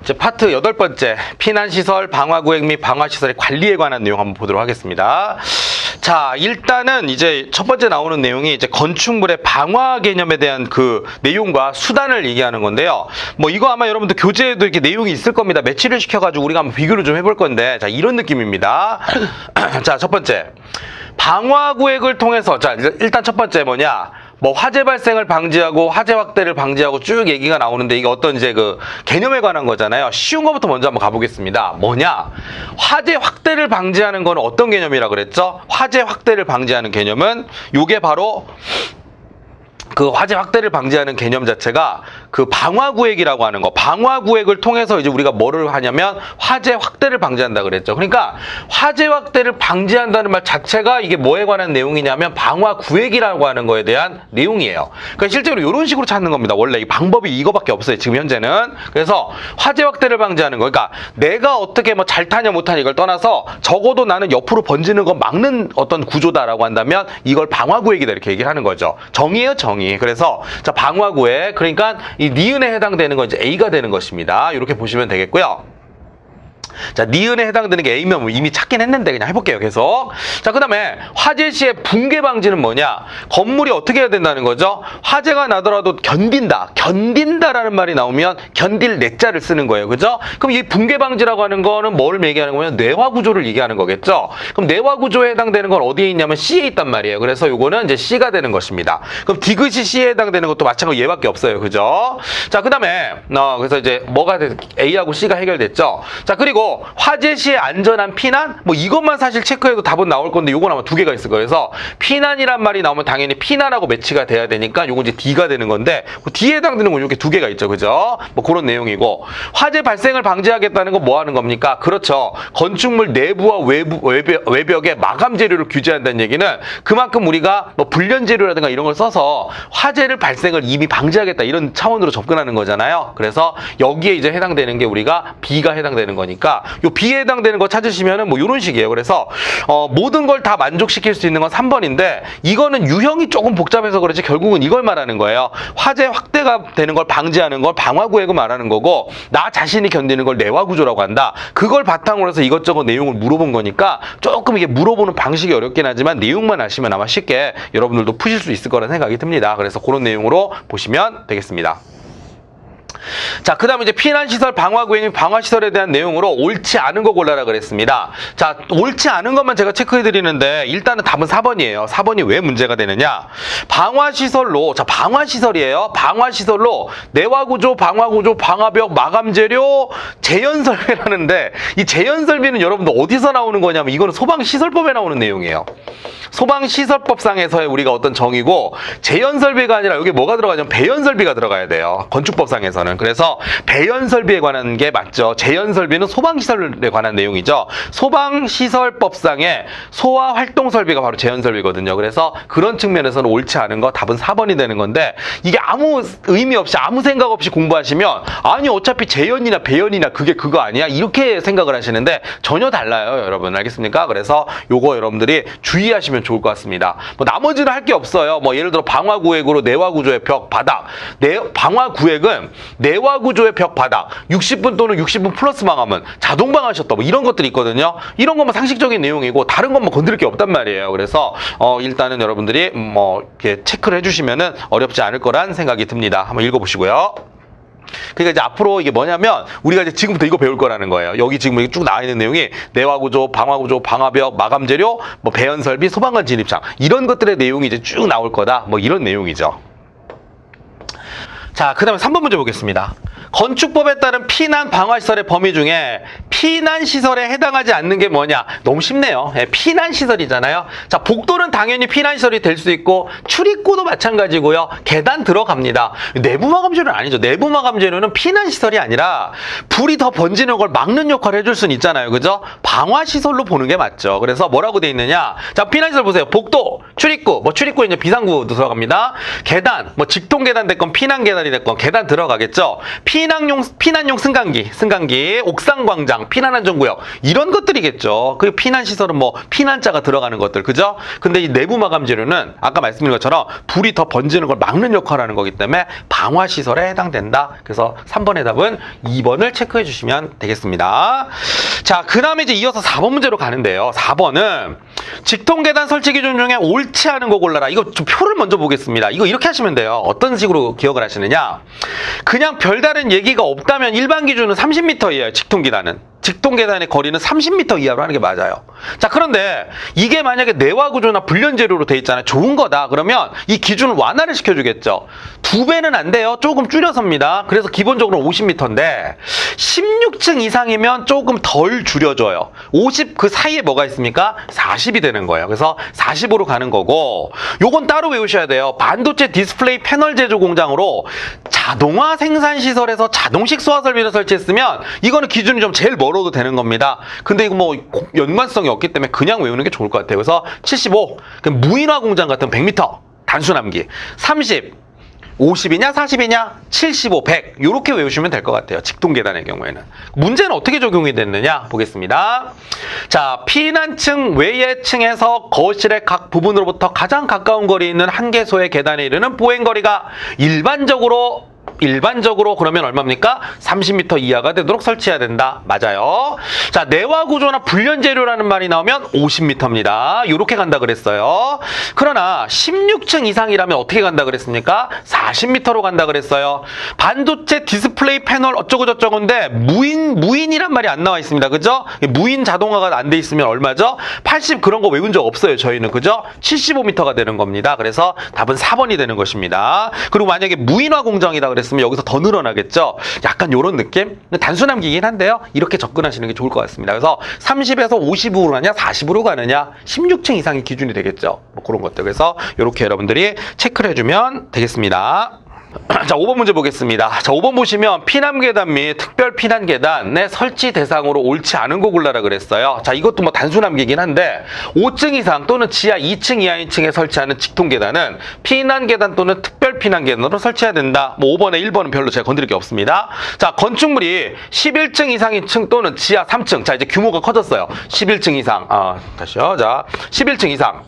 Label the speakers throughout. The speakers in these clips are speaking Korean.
Speaker 1: 이제 파트 8번째, 피난시설, 방화구획 및 방화시설의 관리에 관한 내용 한번 보도록 하겠습니다. 자, 일단은 이제 첫 번째 나오는 내용이 이제 건축물의 방화 개념에 대한 그 내용과 수단을 얘기하는 건데요. 뭐 이거 아마 여러분들 교재에도 이렇게 내용이 있을 겁니다. 매치를 시켜가지고 우리가 한번 비교를 좀 해볼 건데, 자, 이런 느낌입니다. 자, 첫 번째. 방화구획을 통해서, 자, 일단 첫 번째 뭐냐. 뭐 화재 발생을 방지하고 화재 확대를 방지하고 쭉 얘기가 나오는데 이게 어떤 이제 그 개념에 관한 거잖아요. 쉬운 거부터 먼저 한번 가보겠습니다. 뭐냐? 화재 확대를 방지하는 건 어떤 개념이라 그랬죠? 화재 확대를 방지하는 개념은 요게 바로 그 화재 확대를 방지하는 개념 자체가 그 방화구획이라고 하는 거, 방화구획을 통해서 이제 우리가 뭐를 하냐면 화재 확대를 방지한다 그랬죠. 그러니까 화재 확대를 방지한다는 말 자체가 이게 뭐에 관한 내용이냐면 방화구획이라고 하는 거에 대한 내용이에요. 그러니까 실제로 이런 식으로 찾는 겁니다. 원래 이 방법이 이거밖에 없어요. 지금 현재는. 그래서 화재 확대를 방지하는 거, 그러니까 내가 어떻게 뭐 잘 타냐 못하냐 이걸 떠나서 적어도 나는 옆으로 번지는 거 막는 어떤 구조다라고 한다면 이걸 방화구획이다 이렇게 얘기를 하는 거죠. 정의예요, 정의. 그래서 자, 방화구획, 그러니까 이 니은에 해당되는 건 이제 A가 되는 것입니다. 이렇게 보시면 되겠고요. 자, 니은에 해당되는 게 A면 뭐 이미 찾긴 했는데 그냥 해볼게요, 계속. 자, 그 다음에 화재 시에 붕괴 방지는 뭐냐? 건물이 어떻게 해야 된다는 거죠? 화재가 나더라도 견딘다. 견딘다라는 말이 나오면 견딜 내자를 쓰는 거예요, 그죠? 그럼 이 붕괴 방지라고 하는 거는 뭐를 얘기하는 거냐면 내화 구조를 얘기하는 거겠죠? 그럼 내화 구조에 해당되는 건 어디에 있냐면 C에 있단 말이에요. 그래서 요거는 이제 C가 되는 것입니다. 그럼 디귿이 C에 해당되는 것도 마찬가지로 얘밖에 없어요, 그죠? 자, 그 다음에 그래서 이제 뭐가 A하고 C가 해결됐죠? 자, 그리고 화재 시에 안전한 피난? 뭐 이것만 사실 체크해도 답은 나올 건데 요건 아마 두 개가 있을 거예요. 그래서 피난이란 말이 나오면 당연히 피난하고 매치가 돼야 되니까 요건 이제 D가 되는 건데 그 D에 해당되는 건 이렇게 두 개가 있죠. 그죠? 뭐 그런 내용이고, 화재 발생을 방지하겠다는 건 뭐 하는 겁니까? 그렇죠. 건축물 내부와 외벽에 마감 재료를 규제한다는 얘기는 그만큼 우리가 뭐 불련 재료라든가 이런 걸 써서 화재를 발생을 이미 방지하겠다 이런 차원으로 접근하는 거잖아요. 그래서 여기에 이제 해당되는 게 우리가 B가 해당되는 거니까 요 B에 해당되는 거 찾으시면은 뭐 이런 식이에요. 그래서 모든 걸 다 만족시킬 수 있는 건 3번인데 이거는 유형이 조금 복잡해서 그렇지 결국은 이걸 말하는 거예요. 화재 확대가 되는 걸 방지하는 걸 방화구획을 말하는 거고, 나 자신이 견디는 걸 내화 구조라고 한다. 그걸 바탕으로 해서 이것저것 내용을 물어본 거니까 조금 이게 물어보는 방식이 어렵긴 하지만 내용만 아시면 아마 쉽게 여러분들도 푸실 수 있을 거라는 생각이 듭니다. 그래서 그런 내용으로 보시면 되겠습니다. 자, 그 다음에 이제 피난시설, 방화구획, 방화시설에 대한 내용으로 옳지 않은 거 골라라 그랬습니다. 자, 옳지 않은 것만 제가 체크해드리는데 일단은 답은 4번이에요. 4번이 왜 문제가 되느냐? 방화시설로, 자, 방화시설이에요. 방화시설로 내화구조, 방화구조, 방화벽, 마감재료, 재현설비라는데 이 재현설비는 여러분들 어디서 나오는 거냐면 이거는 소방시설법에 나오는 내용이에요. 소방시설법상에서의 우리가 어떤 정의고, 재현설비가 아니라 여기 뭐가 들어가냐면 배현설비가 들어가야 돼요. 건축법상에서는. 그래서 배현설비에 관한 게 맞죠. 재현설비는 소방시설에 관한 내용이죠. 소방시설법상의 소화활동설비가 바로 재현설비거든요. 그래서 그런 측면에서는 옳지 않은 거 답은 4번이 되는 건데, 이게 아무 의미 없이 아무 생각 없이 공부하시면 아니 어차피 재현이나 배현이나 그게 그거 아니야? 이렇게 생각을 하시는데 전혀 달라요, 여러분. 알겠습니까? 그래서 요거 여러분들이 주의하시면 좋을 것 같습니다. 뭐 나머지는 할 게 없어요. 뭐 예를 들어 방화구획으로 내화구조의 벽, 바닥. 방화구획은 내화구조의 벽, 바닥 60분 또는 60분 플러스 마감은 자동 방화하셨다. 뭐 이런 것들이 있거든요. 이런 것만 상식적인 내용이고 다른 것만 건드릴 게 없단 말이에요. 그래서 일단은 여러분들이 뭐 이렇게 체크를 해주시면은 어렵지 않을 거란 생각이 듭니다. 한번 읽어보시고요. 그러니까 이제 앞으로 이게 뭐냐면 우리가 이제 지금부터 이거 배울 거라는 거예요. 여기 지금 쭉 나와 있는 내용이 내화구조, 방화구조, 방화벽, 마감재료, 뭐 배현설비, 소방관 진입장 이런 것들의 내용이 이제 쭉 나올 거다. 뭐 이런 내용이죠. 자, 그 다음에 3번 문제 보겠습니다. 건축법에 따른 피난 방화시설의 범위 중에 피난시설에 해당하지 않는 게 뭐냐? 너무 쉽네요. 피난시설이잖아요. 자, 복도는 당연히 피난시설이 될 수 있고 출입구도 마찬가지고요. 계단 들어갑니다. 내부마감재료는 아니죠. 내부마감재료는 피난시설이 아니라 불이 더 번지는 걸 막는 역할을 해줄 수는 있잖아요. 그죠? 방화시설로 보는 게 맞죠. 그래서 뭐라고 돼 있느냐? 자, 피난시설 보세요. 복도, 출입구, 뭐 출입구에 이제 비상구도 들어갑니다. 계단, 뭐 직통계단 됐건 피난계단이 계단이 됐건 계단 들어가겠죠. 피난용 승강기, 옥상광장, 피난안전구역 이런 것들이겠죠. 그 피난시설은 뭐 피난자가 들어가는 것들, 그죠? 근데 이 내부 마감 재료는 아까 말씀드린 것처럼 불이 더 번지는 걸 막는 역할을 하는 거기 때문에 방화시설에 해당된다. 그래서 3번의 답은 2번을 체크해 주시면 되겠습니다. 자, 그 다음에 이제 이어서 4번 문제로 가는데요. 4번은 직통계단 설치 기준 중에 옳지 않은 거 골라라. 이거 좀 표를 먼저 보겠습니다. 이거 이렇게 하시면 돼요. 어떤 식으로 기억을 하시느냐. 그냥 별다른 얘기가 없다면 일반 기준은 30m예요. 직통계단의 거리는 30m 이하로 하는 게 맞아요. 자, 그런데 이게 만약에 내화구조나 불련재료로 돼 있잖아요. 좋은 거다. 그러면 이 기준을 완화를 시켜주겠죠. 2배는 안 돼요. 조금 줄여섭니다. 그래서 기본적으로 50m인데 16층 이상이면 조금 덜 줄여줘요. 50 그 사이에 뭐가 있습니까? 40이 되는 거예요. 그래서 40으로 가는 거고, 요건 따로 외우셔야 돼요. 반도체 디스플레이 패널 제조 공장으로 자동화 생산시설에서 자동식 소화 설비를 설치했으면 이거는 기준이 좀 제일 멀어도 되는 겁니다. 근데 이거 뭐 연관성이 없기 때문에 그냥 외우는 게 좋을 것 같아요. 그래서 75, 무인화 공장 같은 100m 단순함기, 30, 50이냐 40이냐 75, 100 이렇게 외우시면 될 것 같아요. 직통계단의 경우에는. 문제는 어떻게 적용이 됐느냐 보겠습니다. 자, 피난층 외예층에서 거실의 각 부분으로부터 가장 가까운 거리에 있는 한 개소의 계단에 이르는 보행거리가 일반적으로 그러면 얼마입니까? 30m 이하가 되도록 설치해야 된다. 맞아요. 자, 내화구조나 불련재료라는 말이 나오면 50m입니다. 이렇게 간다 그랬어요. 그러나 16층 이상이라면 어떻게 간다 그랬습니까? 40m로 간다 그랬어요. 반도체 디스플레이 패널 어쩌고저쩌고인데 무인이란 말이 안 나와 있습니다. 그죠? 무인 자동화가 안 돼 있으면 얼마죠? 80 그런 거 외운 적 없어요. 저희는. 그죠? 75m가 되는 겁니다. 그래서 답은 4번이 되는 것입니다. 그리고 만약에 무인화 공장이다 그랬으면 여기서 더 늘어나겠죠. 약간 이런 느낌? 단순함기긴 한데요. 이렇게 접근하시는 게 좋을 것 같습니다. 그래서 30에서 50으로 가냐 40으로 가느냐 16층 이상이 기준이 되겠죠. 뭐 그런 것들. 그래서 이렇게 여러분들이 체크를 해주면 되겠습니다. 자, 5번 문제 보겠습니다. 자, 5번 보시면 피난계단 및 특별 피난계단의 설치 대상으로 옳지 않은 거 골라라 그랬어요. 자, 이것도 뭐 단순함기긴 한데 5층 이상 또는 지하 2층 이하 2층에 설치하는 직통계단은 피난계단 또는 특별 피난계단으로 설치해야 된다. 뭐 5번에 1번은 별로 제가 건드릴 게 없습니다. 자, 건축물이 11층 이상인 층 또는 지하 3층. 자, 이제 규모가 커졌어요. 11층 이상. 다시요. 자, 11층 이상.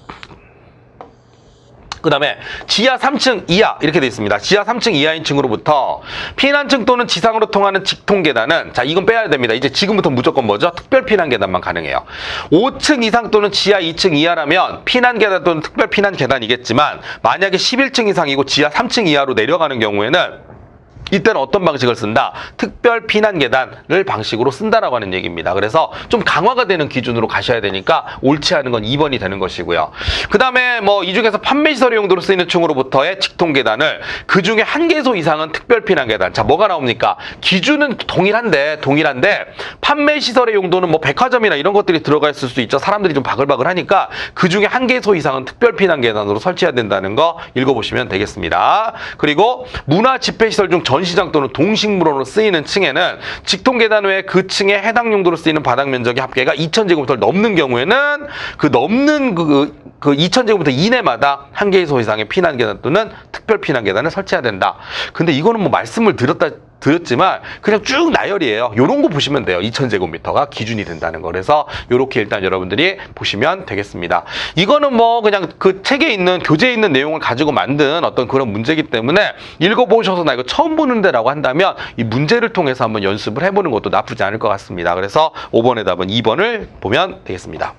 Speaker 1: 그 다음에 지하 3층 이하 이렇게 되어 있습니다. 지하 3층 이하인 층으로부터 피난층 또는 지상으로 통하는 직통계단은, 자, 이건 빼야 됩니다. 이제 지금부터 무조건 뭐죠? 특별 피난계단만 가능해요. 5층 이상 또는 지하 2층 이하라면 피난계단 또는 특별 피난계단이겠지만 만약에 11층 이상이고 지하 3층 이하로 내려가는 경우에는 이때는 어떤 방식을 쓴다? 특별 피난계단을 방식으로 쓴다라고 하는 얘기입니다. 그래서 좀 강화가 되는 기준으로 가셔야 되니까 옳지 않은 건 2번이 되는 것이고요. 그 다음에 뭐 이 중에서 판매시설의 용도로 쓰이는 층으로부터의 직통계단을 그 중에 한 개소 이상은 특별 피난계단. 자, 뭐가 나옵니까? 기준은 동일한데 판매시설의 용도는 뭐 백화점이나 이런 것들이 들어가 있을 수 있죠. 사람들이 좀 바글바글 하니까 그 중에 한 개소 이상은 특별 피난계단으로 설치해야 된다는 거 읽어보시면 되겠습니다. 그리고 문화 집회시설 중 전시장 또는 동식물원으로 쓰이는 층에는 직통계단 외에 그 층에 해당 용도로 쓰이는 바닥 면적의 합계가 2000제곱미터를 넘는 경우에는 그 넘는 그 2000제곱미터 이내마다 한 개소 이상의 피난계단 또는 특별 피난계단을 설치해야 된다. 근데 이거는 뭐 말씀을 드렸지만 그냥 쭉 나열이에요. 요런 거 보시면 돼요. 2000제곱미터가 기준이 된다는 거. 그래서 요렇게 일단 여러분들이 보시면 되겠습니다. 이거는 뭐 그냥 그 책에 있는 교재에 있는 내용을 가지고 만든 어떤 그런 문제이기 때문에 읽어보셔서 나 이거 처음 보는데 라고 한다면 이 문제를 통해서 한번 연습을 해보는 것도 나쁘지 않을 것 같습니다. 그래서 5번의 답은 2번을 보면 되겠습니다.